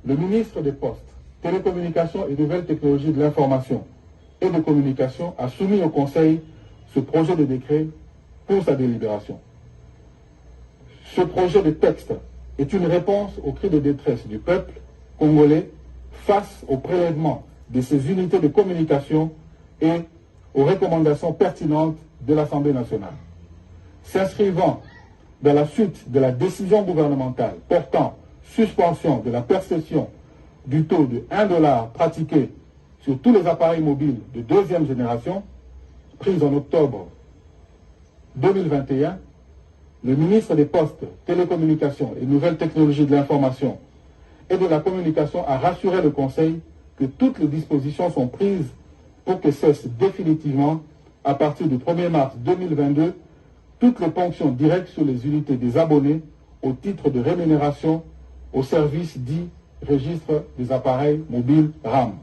Le ministre des Postes, Télécommunications et Nouvelles Technologies de l'Information et de Communication a soumis au Conseil ce projet de décret pour sa délibération. Ce projet de texte est une réponse aux cris de détresse du peuple congolais face au prélèvement de ces unités de communication et aux recommandations pertinentes de l'Assemblée nationale. S'inscrivant dans la suite de la décision gouvernementale portant suspension de la perception du taux de 1 $ pratiqué sur tous les appareils mobiles de deuxième génération, prise en octobre 2021, le ministre des Postes, Télécommunications et Nouvelles Technologies de l'Information et de la Communication a rassuré le Conseil que toutes les dispositions sont prises pour que cessent définitivement, à partir du 1er mars 2022, toutes les ponctions directes sur les unités des abonnés au titre de rémunération au service dit registre des appareils mobiles RAM.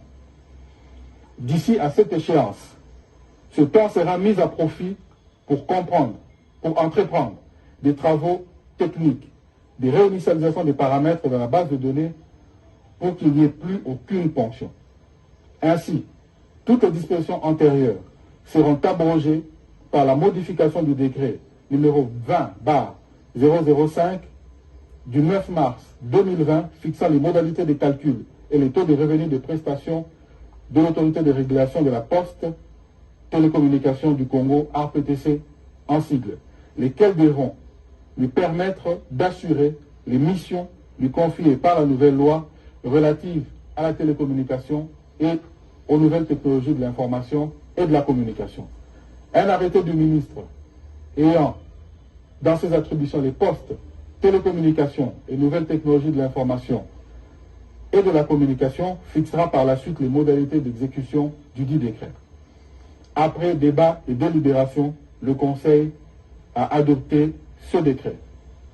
D'ici à cette échéance, ce temps sera mis à profit pour entreprendre des travaux techniques, des réinitialisations des paramètres dans la base de données pour qu'il n'y ait plus aucune ponction. Ainsi, toutes les dispositions antérieures seront abrogées par la modification du décret numéro 20/005 du 9 mars 2020 fixant les modalités de calcul et les taux de revenus de prestations de l'autorité de régulation de la Poste, Télécommunications du Congo, RPTC en sigle, lesquels devront lui permettre d'assurer les missions lui confiées par la nouvelle loi relative à la télécommunication et aux nouvelles technologies de l'information et de la communication. Un arrêté du ministre ayant dans ses attributions les postes, télécommunications et nouvelles technologies de l'information et de la communication fixera par la suite les modalités d'exécution du dit décret. Après débat et délibération, le Conseil a adopté ce décret.